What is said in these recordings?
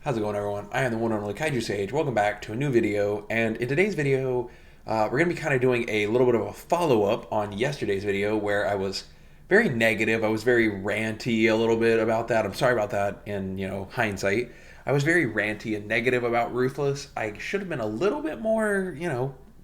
How's it going, everyone? I am the one and only 𝙀𝙓𝙋𝘼𝙉𝘿. Welcome back to a new video, and in today's video, we're going to be kind of doing a little bit of a follow-up on yesterday's video where I was very negative. I was very ranty a little bit about that. I'm sorry about that in, hindsight. I was very ranty and negative about Ruthless. I should have been a little bit more,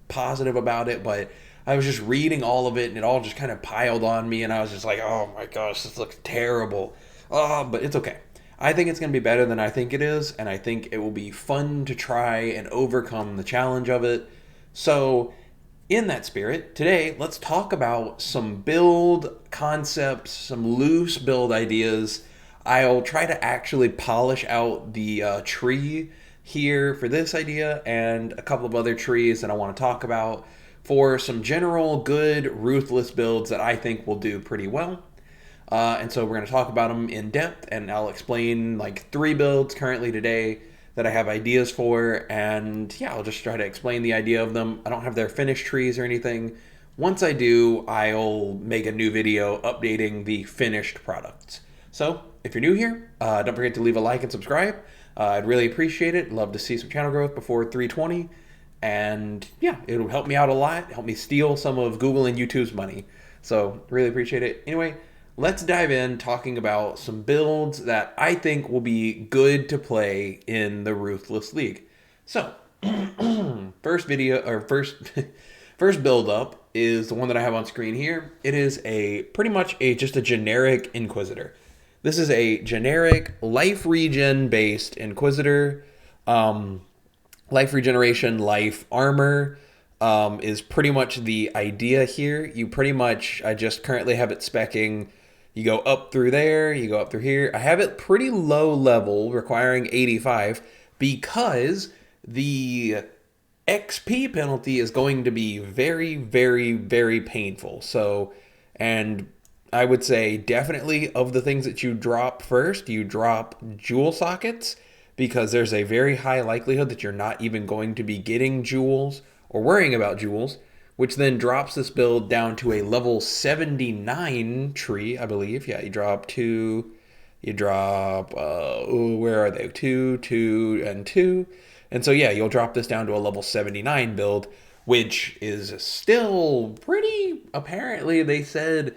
positive about it, but I was just reading all of it, and it all just kind of piled on me, and I was just like, oh my gosh, this looks terrible. But it's okay. I think it's going to be better than I think it is, and I think it will be fun to try and overcome the challenge of it. So, in that spirit, today let's talk about some build concepts, some loose build ideas. I'll try to actually polish out the tree here for this idea and a couple of other trees that I want to talk about for some general good ruthless builds that I think will do pretty well. And so we're going to talk about them in depth, and I'll explain like 3 builds currently today that I have ideas for, and yeah, I'll just try to explain the idea of them. I don't have their finished trees or anything. Once I do, I'll make a new video updating the finished products. So if you're new here, don't forget to leave a like and subscribe. I'd really appreciate it. Love to see some channel growth before 320. And yeah, it'll help me out a lot, help me steal some of Google and YouTube's money. So really appreciate it. Anyway, let's dive in talking about some builds that I think will be good to play in the Ruthless League. So, first video or first first build up is the one that I have on screen here. It is a pretty much just a generic Inquisitor. This is a generic life regen based Inquisitor. Life regeneration, life armor. Is pretty much the idea here. I just currently have it speccing. You go up through there, you go up through here. I have it pretty low level, requiring 85, because the XP penalty is going to be very, very, very painful. So, and I would say definitely of the things that you drop first, you drop jewel sockets, because there's a very high likelihood that you're not even going to be getting jewels or worrying about jewels, which then drops this build down to a level 79 tree, I believe. Yeah, where are they? 2, 2, and 2. And so, yeah, you'll drop this down to a level 79 build, which is still pretty, apparently, they said,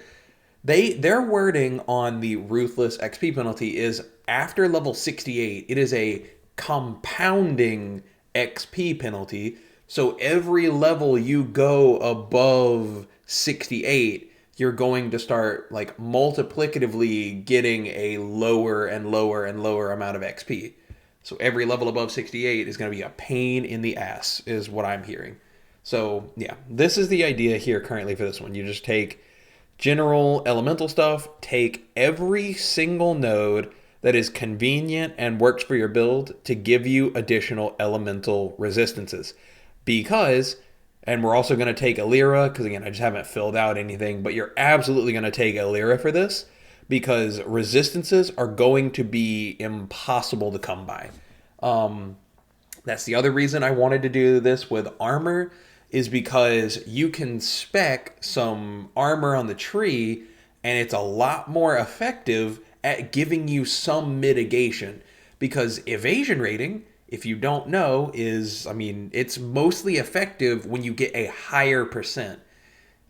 their wording on the Ruthless XP penalty is after level 68, it is a compounding XP penalty. So every level you go above 68, you're going to start like multiplicatively getting a lower and lower and lower amount of XP. So every level above 68 is going to be a pain in the ass, is what I'm hearing. So yeah, this is the idea here currently for this one. You just take general elemental stuff, take every single node that is convenient and works for your build to give you additional elemental resistances. Because, and we're also going to take 𝙀𝙓𝙋𝘼𝙉𝘿, because again, I just haven't filled out anything, but you're absolutely going to take 𝙀𝙓𝙃 for this, because resistances are going to be impossible to come by. That's the other reason I wanted to do this with armor, is because you can spec some armor on the tree, and it's a lot more effective at giving you some mitigation. Because evasion rating, if you don't know, it's mostly effective when you get a higher percent.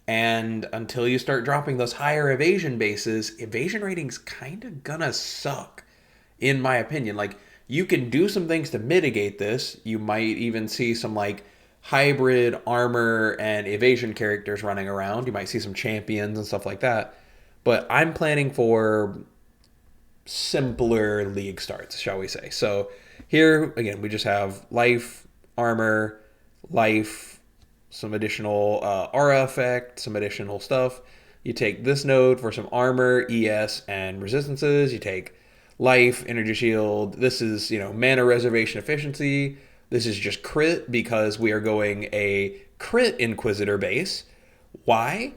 And until you start dropping those higher evasion bases, evasion rating's kind of gonna suck, in my opinion. Like, you can do some things to mitigate this. You might even see some, like, hybrid armor and evasion characters running around. You might see some champions and stuff like that. But I'm planning for simpler league starts, shall we say. So here, again, we just have life, armor, life, some additional aura effect, some additional stuff. You take this node for some armor, ES, and resistances. You take life, energy shield. This is, mana reservation efficiency. This is just crit, because we are going a crit Inquisitor base. Why?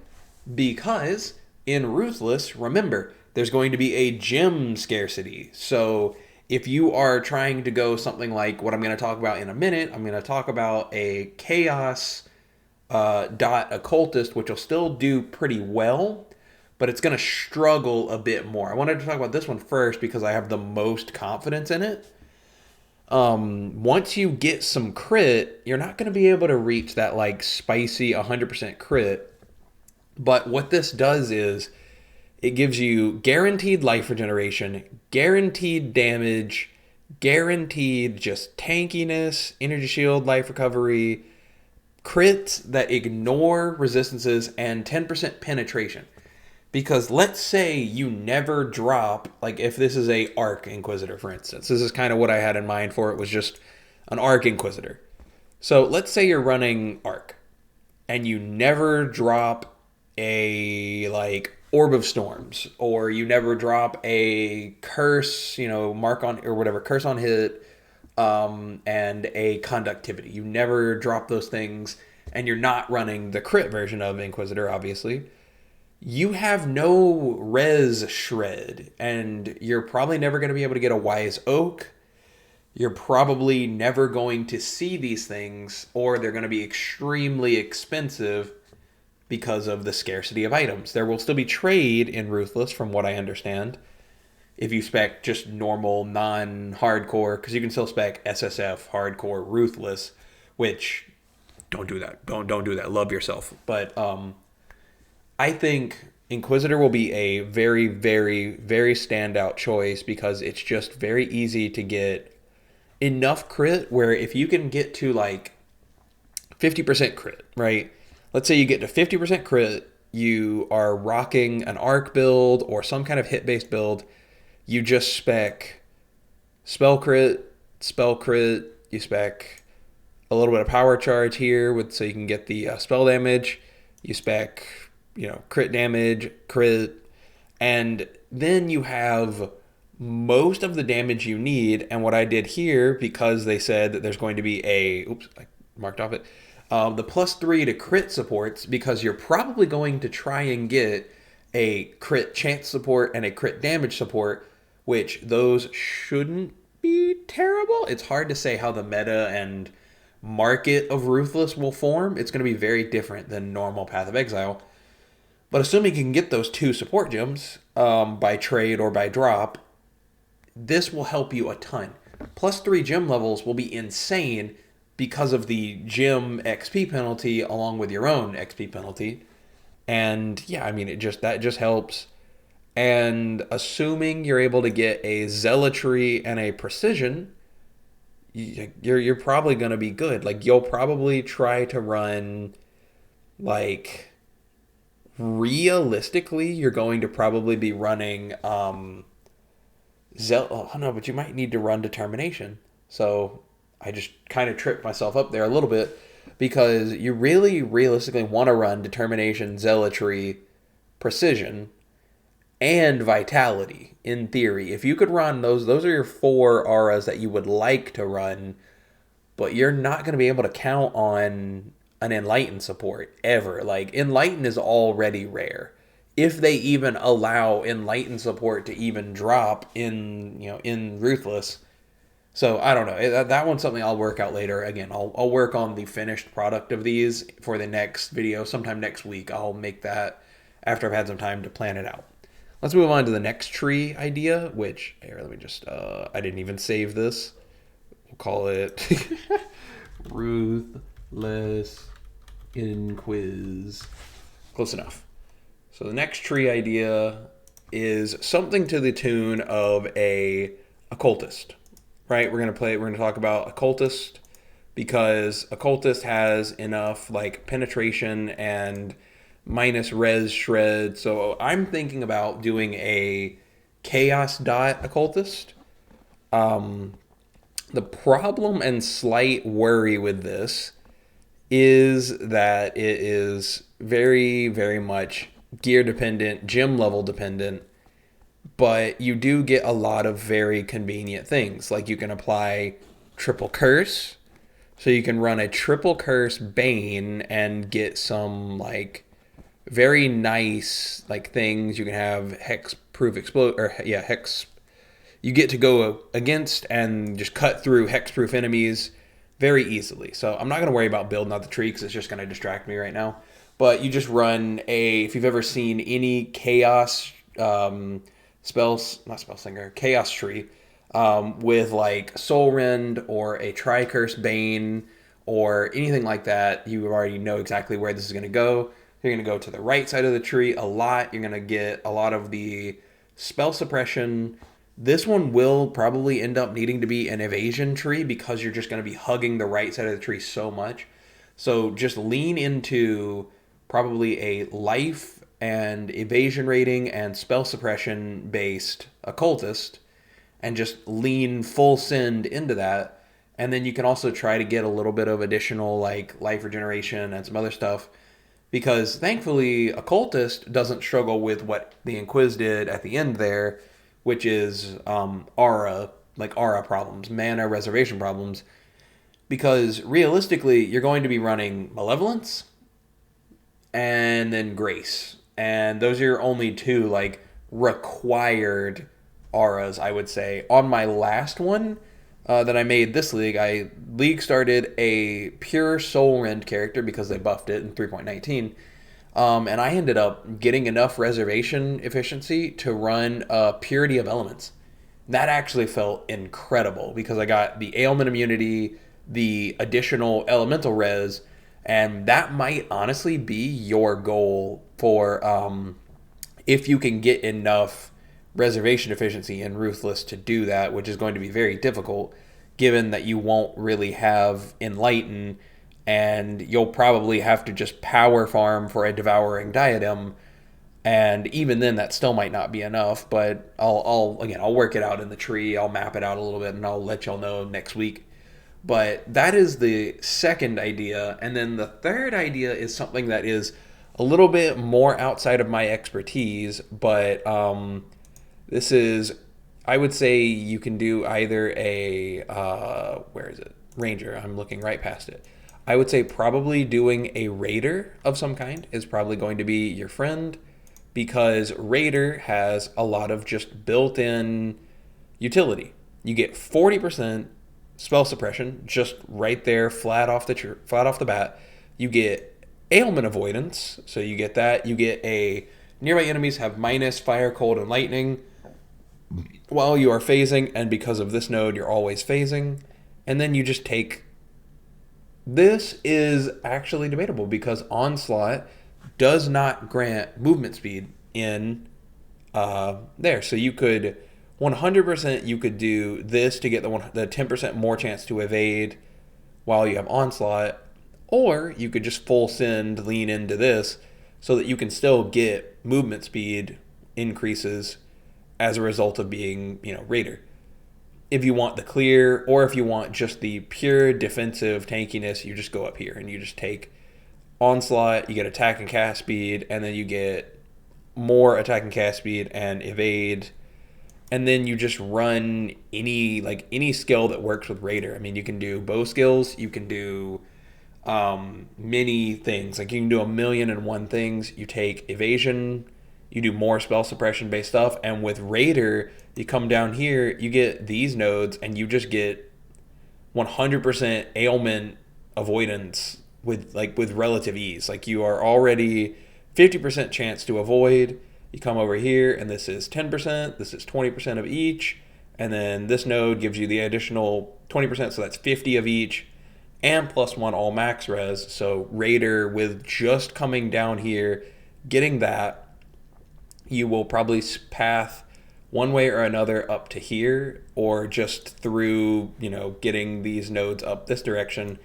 Because in Ruthless, remember, there's going to be a gem scarcity. So if you are trying to go something like what I'm going to talk about in a minute, I'm going to talk about a chaos dot occultist, which will still do pretty well, but it's going to struggle a bit more. I wanted to talk about this one first because I have the most confidence in it. Once you get some crit, you're not going to be able to reach that like spicy 100% crit. But what this does is it gives you guaranteed life regeneration, guaranteed damage, guaranteed just tankiness, energy shield, life recovery, crits that ignore resistances, and 10% penetration. Because let's say you never drop, like if this is a Arc Inquisitor, for instance. This is kind of what I had in mind for it, was just an Arc Inquisitor. So let's say you're running Arc, and you never drop a, like, Orb of Storms, or you never drop a Curse, mark on, or whatever, Curse on hit, and a Conductivity. You never drop those things, and you're not running the crit version of Inquisitor, obviously. You have no res shred, and you're probably never going to be able to get a Wise Oak. You're probably never going to see these things, or they're going to be extremely expensive because of the scarcity of items. There will still be trade in Ruthless, from what I understand, if you spec just normal, non-hardcore, because you can still spec SSF, hardcore, Ruthless, which, don't do that. Don't do that. Love yourself. But I think Inquisitor will be a very, very, very standout choice, because it's just very easy to get enough crit where if you can get to like 50% crit, right? Let's say you get to 50% crit, you are rocking an Arc build or some kind of hit-based build, you just spec spell crit, you spec a little bit of power charge here so you can get the spell damage, you spec crit damage, crit, and then you have most of the damage you need. And what I did here, because they said that there's going to be I marked off it, the +3 to crit supports, because you're probably going to try and get a crit chance support and a crit damage support, which those shouldn't be terrible. It's hard to say how the meta and market of Ruthless will form. It's going to be very different than normal Path of Exile. But assuming you can get those 2 support gems by trade or by drop, this will help you a ton. +3 gem levels will be insane because of the gem XP penalty along with your own XP penalty. And yeah, I mean, that just helps. And assuming you're able to get a Zealotry and a Precision, you're probably going to be good. Like, you'll probably try to run, like, realistically, you're going to probably be running but you might need to run Determination. So I just kind of tripped myself up there a little bit, because you really realistically want to run Determination, Zealotry, Precision, and Vitality, in theory. If you could run those are your 4 auras that you would like to run, but you're not going to be able to count on an Enlighten support ever. Like, Enlighten is already rare. If they even allow Enlighten support to even drop in Ruthless. So I don't know. That one's something I'll work out later. Again, I'll work on the finished product of these for the next video sometime next week. I'll make that after I've had some time to plan it out. Let's move on to the next tree idea, which, here, let me just, I didn't even save this. We'll call it Ruthless Inquiz. Close enough. So the next tree idea is something to the tune of a Occultist, right? We're going to talk about Occultist, because Occultist has enough like penetration and minus res shred. So I'm thinking about doing a Chaos Dot Occultist. The problem and slight worry with this is that it is very, very much gear dependent, gem level dependent, but you do get a lot of very convenient things. Like, you can apply triple curse, so you can run a triple curse Bane and get some like very nice like things. You can have hex proof explode, or yeah, hex. You get to go against and just cut through hex proof enemies very easily. So I'm not going to worry about building out the tree, because it's just going to distract me right now. But you just run if you've ever seen any chaos Chaos tree, With like Soul Rend or a Tri-Curse Bane or anything like that, you already know exactly where this is going to go. You're going to go to the right side of the tree a lot. You're going to get a lot of the spell suppression. This one will probably end up needing to be an evasion tree because you're just going to be hugging the right side of the tree so much. So just lean into probably a life and evasion rating and spell suppression based occultist and just lean full send into that. And then you can also try to get a little bit of additional like life regeneration and some other stuff. Because thankfully, Occultist doesn't struggle with what the Inquis did at the end there, which is aura problems, mana reservation problems. Because realistically, you're going to be running Malevolence and then Grace. And those are your only two like required auras, I would say. On my last one that I made this league, I league started a pure Soul Rend character because they buffed it in 3.19. And I ended up getting enough reservation efficiency to run Purity of Elements. That actually felt incredible because I got the ailment immunity, the additional elemental res, and that might honestly be your goal for if you can get enough reservation efficiency in Ruthless to do that, which is going to be very difficult given that you won't really have Enlighten and you'll probably have to just power farm for a Devouring Diadem, and even then that still might not be enough. But I'll work it out in the tree, I'll map it out a little bit, and I'll let y'all know next week. But that is the second idea. And then the third idea is something that is a little bit more outside of my expertise, but this is, I would say you can do either a, where is it? Ranger. I'm looking right past it. I would say probably doing a Raider of some kind is probably going to be your friend, because Raider has a lot of just built-in utility. You get 40% spell suppression just right there, flat off the bat. You get ailment avoidance, so you get that. You get a nearby enemies have minus fire, cold, and lightning while you are phasing, and because of this node, you're always phasing. And then you just take. This is actually debatable because Onslaught does not grant movement speed in there. So you could 100% you could do this to get the 10% more chance to evade while you have Onslaught, or you could just full send lean into this so that you can still get movement speed increases as a result of being, Raider. If you want the clear, or if you want just the pure defensive tankiness, you just go up here and you just take Onslaught, you get attack and cast speed, and then you get more attack and cast speed and evade, and then you just run any skill that works with Raider. I mean, you can do bow skills, you can do many things. Like you can do 1,000,001 things. You take evasion, you do more spell suppression based stuff, and with Raider, you come down here, you get these nodes, and you just get 100% ailment avoidance with relative ease. Like you are already 50% chance to avoid. You come over here, and this is 10%, this is 20% of each, and then this node gives you the additional 20%, so that's 50 of each, and +1 all max res. So Raider, with just coming down here, getting that, you will probably path one way or another up to here, or just through, getting these nodes up this direction.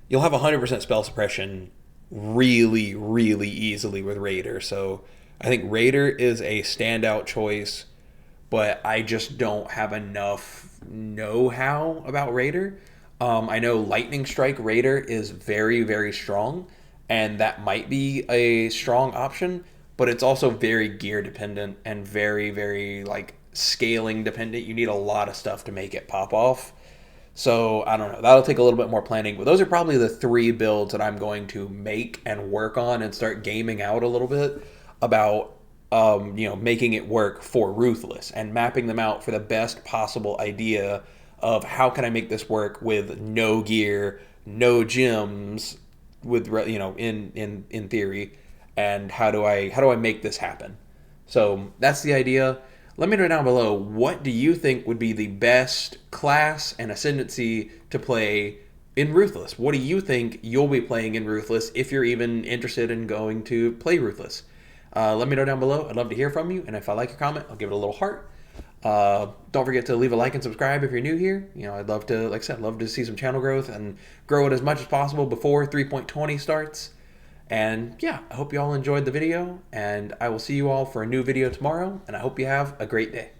You'll have 100% spell suppression really, really easily with Raider. So I think Raider is a standout choice, but I just don't have enough know-how about Raider. I know Lightning Strike Raider is very, very strong, and that might be a strong option, but it's also very gear dependent and very, very scaling dependent. You need a lot of stuff to make it pop off. So I don't know. That'll take a little bit more planning, but those are probably the 3 builds that I'm going to make and work on and start gaming out a little bit about, making it work for Ruthless and mapping them out for the best possible idea of how can I make this work with no gear, no gems, with in theory, and how do I make this happen? So that's the idea. Let me know down below, what do you think would be the best class and ascendancy to play in Ruthless? What do you think you'll be playing in Ruthless if you're even interested in going to play Ruthless? Let me know down below. I'd love to hear from you, and if I like your comment, I'll give it a little heart. Don't forget to leave a like and subscribe if you're new here. You know, I'd love to, like I said, love to see some channel growth and grow it as much as possible before 3.20 starts. And yeah, I hope you all enjoyed the video, and I will see you all for a new video tomorrow, and I hope you have a great day.